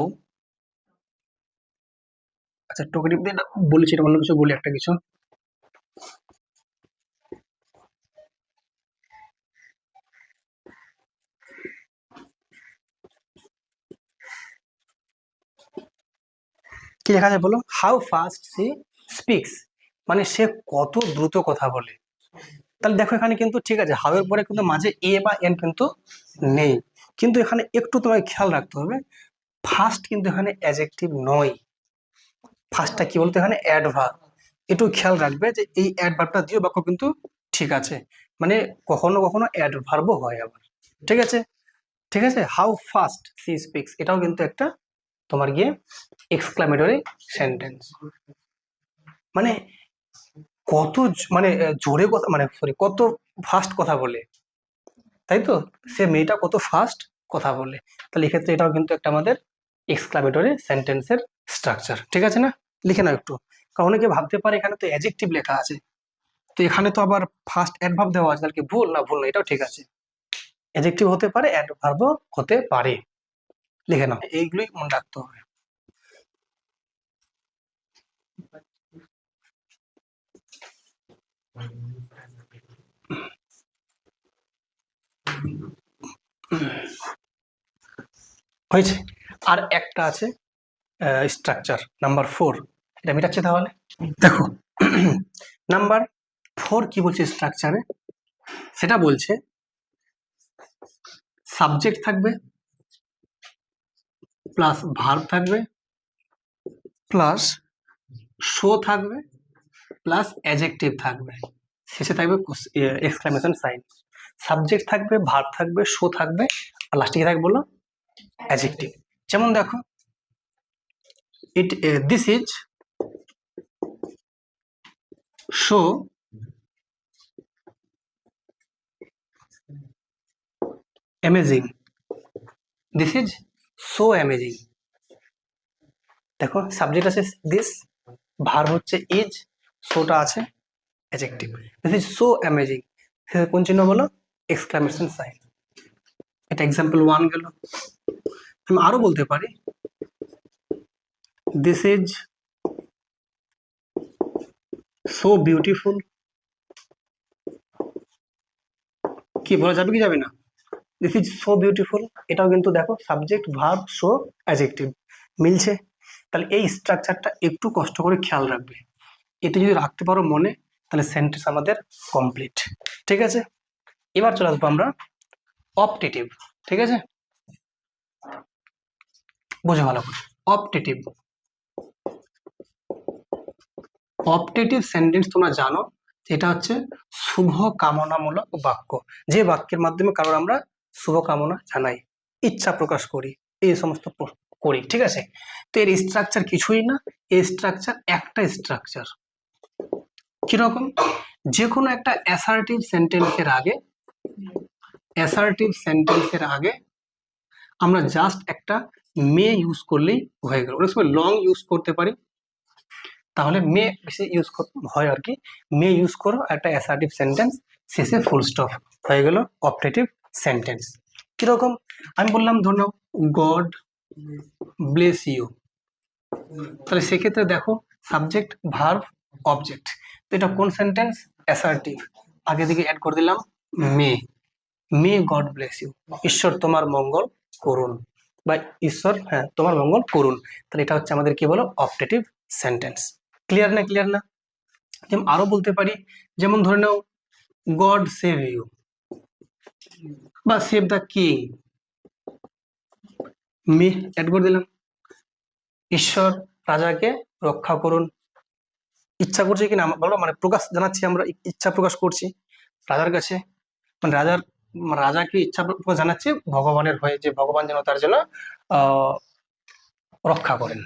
আচ্ছা টকেটিভ দিয়ে বলেছি, এটা অন্য কিছু বলি, একটা কিছু কি লেখা যায় বলো, হাউ ফাস্ট সি স্পিক্স, মানে সে কত দ্রুত কথা বলে। তাহলে দেখো এখানে কিন্তু ঠিক আছে, হাউ এর পরে কিন্তু মাঝে এ বা এন কিন্তু নেই, কিন্তু এখানে একটু তোমাকে খেয়াল রাখতে হবে, ফার্স্ট কিন্তু এখানে অ্যাডজেক্টিভ নয়, ফার্স্টটা কি বলতো এখানে অ্যাডভার্ব। একটু খেয়াল রাখবে যে এই অ্যাডভার্বটা দিয়ে বাক্য কিন্তু ঠিক আছে, মানে কখনো কখনো অ্যাডভার্বও হয় আবার। ঠিক আছে, ঠিক আছে, হাউ ফাস্ট সি স্পিক্স, এটাও কিন্তু একটা তোমার গিয়ে এক্সক্লামেটরি সেন্টেন্স, মানে কত মানে জোরে কথা, মানে সরি কত ফাস্ট কথা বলে, তাই তো, সে মেয়েটা কত ফাস্ট কথা বলে। তাহলে এক্ষেত্রে এটাও কিন্তু একটা আমাদের এক্সক্লামেটরি সেন্টেন্সের স্ট্রাকচার। ঠিক আছে না? লিখে নাও একটু, কারণ অনেকে ভাবতে পারে এখানে তো অ্যাডজেক্টিভ লেখা আছে, তো এখানে তো আবার ফার্স্ট অ্যাডভার্ব দেওয়া আছে, তাহলে কি ভুল? না, ভুল না, এটাও ঠিক আছে, অ্যাডজেক্টিভ হতে পারে, অ্যাডভার্বও হতে পারে। লিখে নাও, এইগুলোই মনে রাখতে হবে। হয়েছে। আর একটা আছে স্ট্রাকচার নাম্বার 4, এটা মিটাচ্ছে তাহলে। দেখো নাম্বার 4 কি বলছে স্ট্রাকচারে, সেটা বলছে সাবজেক্ট থাকবে প্লাস ভার্ব থাকবে প্লাস শো থাকবে প্লাস অ্যাডজেক্টিভ থাকবে, শেষে থাকবে এক্সক্লামেশন সাইন। সাবজেক্ট থাকবে, ভার্ব থাকবে, শো থাকবে, আর লাস্টে কি থাকবে বলো, অ্যাডজেক্টিভ। যেমন দেখো this is show amazing, this is so amazing. দেখো সাবজেক্ট আছে দিস, ভার্ব হচ্ছে ইজ, শোটা আছে adjective, this is so amazing, কোন চিহ্ন বলো, এক্সক্লামেশন সাইন। এটা এক্সাম্পল 1 গেল। আমি আরো বলতে পারি দিস ইজ সো বিউটিফুল, কি বলা যাবে কি যাবে না, দিস ইজ সো বিউটিফুল, এটাও কিন্তু দেখো সাবজেক্ট ভার্ব শো অ্যাডজেক্টিভ মিলছে। তাহলে এই স্ট্রাকচারটা একটু কষ্ট করে খেয়াল রাখবে, এটা যদি রাখতে পারো মনে, তাহলে সেন্টেন্স আমাদের কমপ্লিট। ঠিক আছে, এবার চলে আসবো আমরা অপটেটিভ। ঠিক আছে, বোঝো ভালো করে। অপটেটিভ, অপটেটিভ সেন্টেন্স তোমরা জানো এটা হচ্ছে শুভ কামনামূলক বাক্য, যে বাক্যের মাধ্যমে কারোর আমরা শুভ কামনা জানাই, ইচ্ছা প্রকাশ করি, এই সমস্ত করি। ঠিক আছে, তো এর স্ট্রাকচার কিছুই না, এই স্ট্রাকচার একটা স্ট্রাকচার কিরকম, যে কোনো একটা অ্যাসার্টিভ সেন্টেন্সের আগে, অ্যাসার্টিভ সেন্টেন্সের আগে আমরা জাস্ট একটা মে ইউজ করলেই হয়ে গেল। অনেক সময় লং ইউজ করতে পারি, তাহলে মে বেশি ইউজ হয় আর কি, মে ইউজ করো একটা অ্যাসার্টিভ সেন্টেন্স, শেষে ফুল স্টপ, হয়ে গেল অপটেটিভ সেন্টেন্স। কিরকম, আমি বললাম ধরে নাও গড ব্লেস ইউ, তাহলে সেক্ষেত্রে দেখো সাবজেক্ট ভার্ব অবজেক্ট, তো এটা কোন সেন্টেন্স, অ্যাসার্টিভ, আগে দিকে অ্যাড করে দিলাম মে, মে গড ব্লেস ইউ, ঈশ্বর তোমার মঙ্গল করুন, বা ঈশ্বর হ্যাঁ তোমার মঙ্গল করুন, তাহলে এটা হচ্ছে আমাদের কি বলো, অপটেটিভ সেন্টেন্স। ক্লিয়ার না, ক্লিয়ার না। যেমন আরো বলতে পারি, যেমন ধরে নাও গড সেভ ইউ, বা save the king, may add করে দিলাম, ঈশ্বর রাজাকে রক্ষা করুন, ইচ্ছা করছি কিনা বলো, মানে প্রকাশ জানাচ্ছি, আমরা ইচ্ছা প্রকাশ করছি রাজার কাছে, মানে রাজাকে ইচ্ছা প্রকাশ জানাচ্ছি ভগবানের হয়ে, যে ভগবান যেন তার জন্য আহ রক্ষা করেন।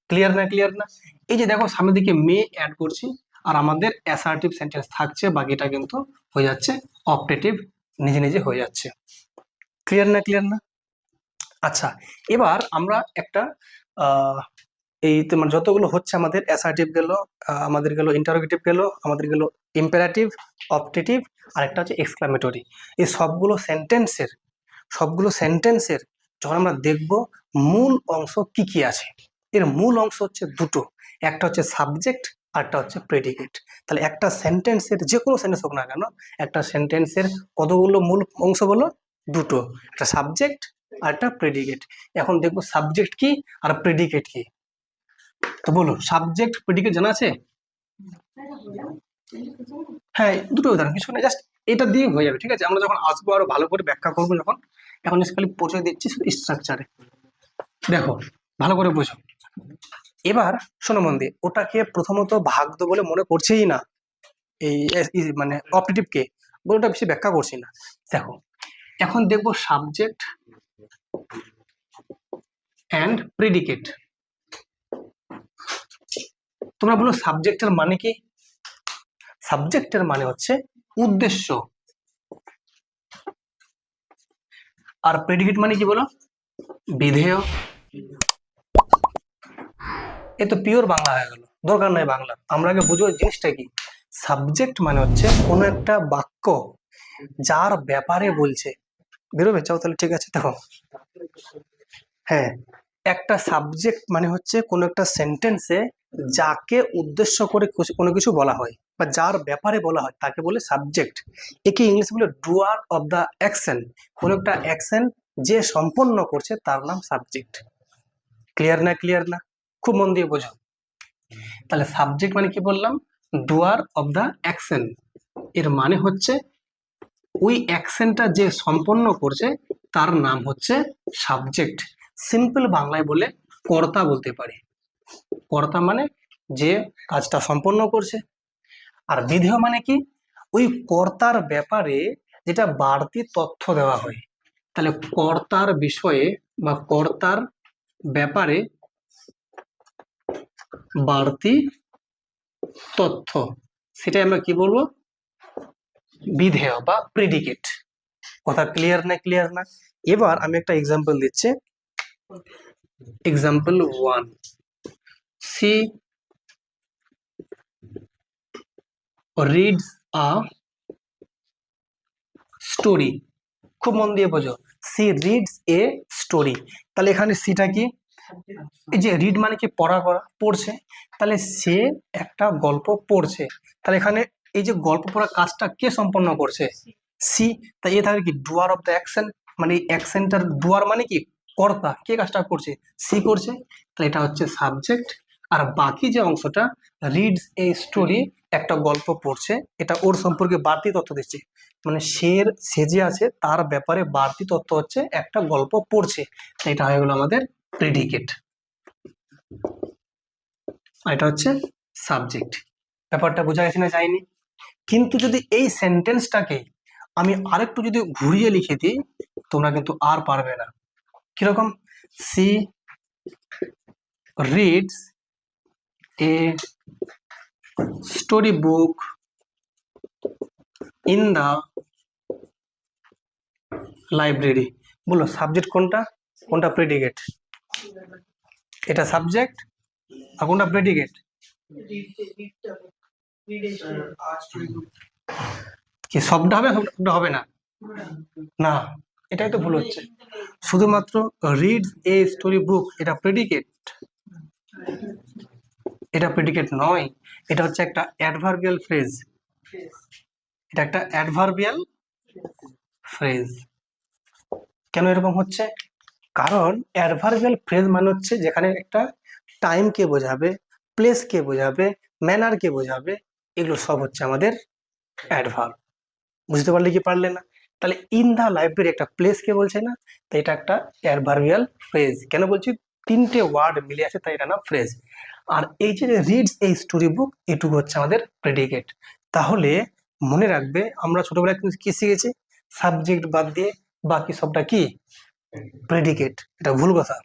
ক্লিয়ার না, ক্লিয়ার না। এই যে দেখো সামনের দিকে মে অ্যাড করছি, আর আমাদের অ্যাসার্টিভ সেন্টেন্স থাকছে, বাকিটা কিন্তু হয়ে যাচ্ছে অপটেটিভ, নিজে নিজে হয়ে যাচ্ছে। ক্লিয়ার না, ক্লিয়ার না। আচ্ছা, এবার আমরা একটা এই তোমার যতগুলো হচ্ছে আমাদের অ্যাসার্টিভ গেল, আমাদের গেল ইন্টারোগেটিভ গেল, আমাদের গেল ইম্পারেটিভ, অপটেটিভ, আর একটা হচ্ছে এক্সক্লামেটরি, এই সবগুলো সেন্টেন্সের যখন আমরা দেখব মূল অংশ কি কি আছে, এর মূল অংশ হচ্ছে দুটো, একটা হচ্ছে সাবজেক্ট আর একটা হচ্ছে প্রেডিকেট। তাহলে একটা সেন্টেন্সের, যে কোনো সেন্টেন্স হোক না কেন, একটা সেন্টেন্সের কতগুলো মূল অংশ বলো, দুটো, একটা সাবজেক্ট আর একটা প্রেডিকেট। এখন দেখবো সাবজেক্ট কি আর প্রেডিকেট কি, তো বলো সাবজেক্ট প্রেডিকেট জানা আছে? হ্যাঁ, দুটো উদাহরণ, কিছু না, জাস্ট এটা দিয়ে হয়ে যাবে। ঠিক আছে, আমরা যখন আসবো আরো ভালো করে ব্যাখ্যা করবো যখন, এখন খালি পৌঁছে দিচ্ছি স্ট্রাকচারে। দেখো ভালো করে বোঝো। এবার শোনো মন দিয়ে, ওটাকে প্রথমত ভাগ্য বলে মনে করছেই না, মানে অপটেটিভকে বলে ওটা বেশি ব্যাখ্যা করছি না। দেখো এখন দেখবো সাবজেক্ট অ্যান্ড প্রেডিকেট। তোমরা বলো সাবজেক্টের মানে কি? সাবজেক্টের মানে হচ্ছে উদ্দেশ্য, আর প্রেডিকেট মানে কি বলো, বিধেয়। এ তো পিওর বাংলা হয়ে গেল, দরকার নাই বাংলা, আমরা আগে বুঝবো জিনিসটা কি। সাবজেক্ট মানে হচ্ছে কোনো একটা বাক্য যার ব্যাপারে বলছে, বেরোবে চাও তাহলে ঠিক আছে। দেখো হ্যাঁ, একটা সাবজেক্ট মানে হচ্ছে কোনো একটা সেন্টেন্সে যাকে উদ্দেশ্য করে কোনো কিছু বলা হয় বা যার ব্যাপারে বলা হয় তাকে বলে সাবজেক্ট। একে ইংলিশে বলে ডুয়ার অফ দ্য অ্যাকশন। কোনো একটা অ্যাকশন যে সম্পন্ন করছে তার নাম সাবজেক্ট। ক্লিয়ার না? ক্লিয়ার না? খুব মন দিয়ে বোঝো। তাহলে সাবজেক্ট মানে কি বললাম? ডুয়ার অফ দ্য অ্যাকশন। এর মানে হচ্ছে ওই অ্যাকশনটা যে সম্পন্ন করছে তার নাম হচ্ছে সাবজেক্ট। সিম্পল বাংলায় বলে কর্তা বলতে পারি। কর্তা মানে যে কাজটা সম্পন্ন করছে। আর বিধেয় মানে কি? ওই কর্তার ব্যাপারে যেটা বাড়তি তথ্য দেওয়া হয়। তাহলে কর্তার বিষয়ে বা কর্তার ব্যাপারে বাড়তি তথ্য, সেটাই আমরা কি বলবো? বিধেয় বা প্রেডিকেট। কথা ক্লিয়ার না? ক্লিয়ার না? এবার আমি একটা এক্সাম্পল দিচ্ছি। Example 1, she reads a story. খুব মন দিয়ে বোঝো, সি রিডস এ স্টোরি। তাহলে এখানে সিটা কি? এই যে রিড মানে কি পড়া, পড়ছে। তাহলে সে একটা গল্প পড়ছে। তাহলে এখানে এই যে গল্প পড়ার কাজটা কে সম্পন্ন করছে? সি। তাই এ থাকে কি ডুয়ার অফ দ্য অ্যাকশন, মানে অ্যাকশনটার ডুয়ার মানে কি কর্তা, কে কাজটা করছে? সি করছে। তাহলে এটা হচ্ছে সাবজেক্ট। আর বাকি যে অংশটা রিডস এ স্টোরি, একটা গল্প পড়ছে, এটা ওর সম্পর্কে বাড়তি তথ্য দিচ্ছে। মানে সে যে আছে তার ব্যাপারে বাড়তি তথ্য হচ্ছে একটা গল্প পড়ছে। এটা হয়ে গেল আমাদের প্রেডিকেট। আর এটা হচ্ছে সাবজেক্ট। ব্যাপারটা বোঝা গেছে না? যায়নি? কিন্তু যদি এই সেন্টেন্সটাকে আমি আরেকটু যদি ঘুরিয়ে লিখে দিই, তোমরা কিন্তু আর পারবে না। কিরকম? She reads a story book in the library. বলো সাবজেক্ট কোনটা, কোনটা প্রেডিকেট? এটা সাবজেক্ট আর কোনটা প্রেডিকেট? কি সবটা হবে? সবটা হবে না? না, এটাই তো ভুল হচ্ছে। শুধুমাত্র রিডস এ স্টোরি বুক এটা প্রেডিকেট? এটা প্রেডিকেট নয়, এটা হচ্ছে একটা অ্যাডভার্বিয়াল ফ্রেজ। এটা একটা অ্যাডভার্বিয়াল ফ্রেজ। কেন এরকম হচ্ছে? কারণ অ্যাডভার্বিয়াল ফ্রেজ মানে হচ্ছে যেখানে একটা টাইমকে বোঝাবে, প্লেসকে বোঝাবে, ম্যানারকে বোঝাবে, এগুলো সব হচ্ছে আমাদের অ্যাডভার্ব। বুঝতে পারলে কি পারলে না? তাহলে ইন দা লাইব্রেরি একটা প্লেসকে বলছে না, তাই এটা একটা অ্যাডভার্বিয়াল ফ্রেজ। কেন বলছি? তিনটে ওয়ার্ড মিলে আছে তাই এটা না ফ্রেজ। আর এই যে রিডস এই স্টোরি বুক, এটুকু হচ্ছে আমাদের প্রেডিকেট। তাহলে মনে রাখবে আমরা ছোটবেলায় কিন্তু কি শিখেছি? সাবজেক্ট বাদ দিয়ে বাকি সবটা কি প্রেডিকেট। এটা ভুল কথা।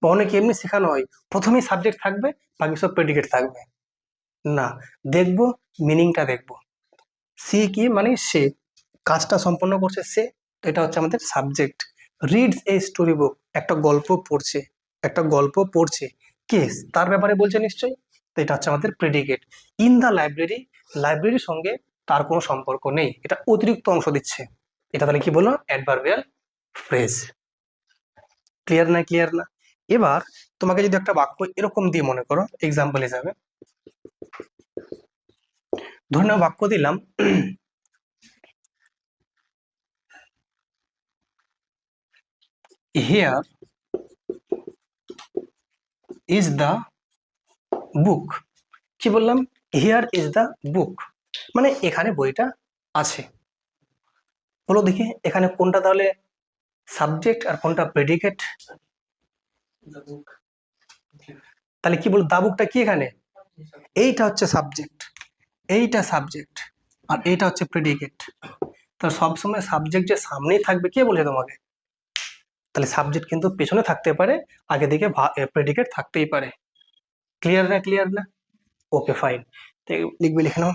বা অনেকে এমনি শেখানো হয় প্রথমেই সাবজেক্ট থাকবে বাকি সব প্রেডিকেট থাকবে। না, দেখবো মিনিংটা দেখবো। সি কি? মানে সে কাজটা সম্পন্ন করছে সে, এটা হচ্ছে আমাদের সাবজেক্ট। রিডস এ স্টোরি বুক, একটা গল্প পড়ছে, একটা গল্প পড়ছে, কে? তার ব্যাপারে বলছে নিশ্চয়ই, তো এটা হচ্ছে আমাদের প্রেডিকেট। ইন দ্য লাইব্রেরি, লাইব্রেরির সঙ্গে তার কোনো সম্পর্ক নেই, এটা অতিরিক্ত অংশ দিচ্ছে। এটা তাহলে কি বললো? Adverbial phrase. ক্লিয়ার না? ক্লিয়ার না? এবার তোমাকে যদি একটা বাক্য এরকম দিয়ে মনে করো এক্সাম্পল হিসাবে, ধরে নাও বাক্য দিলাম here is the book। কি বললাম? here is the book, মানে এখানে বইটা আছে। বলো দেখি এখানে কোনটা তাহলে সাবজেক্ট আর কোনটা প্রেডিকেট? তাহলে কি বল, দা বুকটা কি এখানে? এইটা হচ্ছে সাবজেক্ট, এইটা সাবজেক্ট, আর এইটা হচ্ছে প্রেডিকেট। তাহলে সবসময় সাবজেক্ট যে সামনেই থাকবে কে বলে তোমাকে? তাহলে সাবজেক্ট কিন্তু পেছনে থাকতে পারে, আগে দিকে প্রেডিকেট থাকতেই পারে। ক্লিয়ার না? ক্লিয়ার না? Okay fine. লিখবে, লিখে নাও।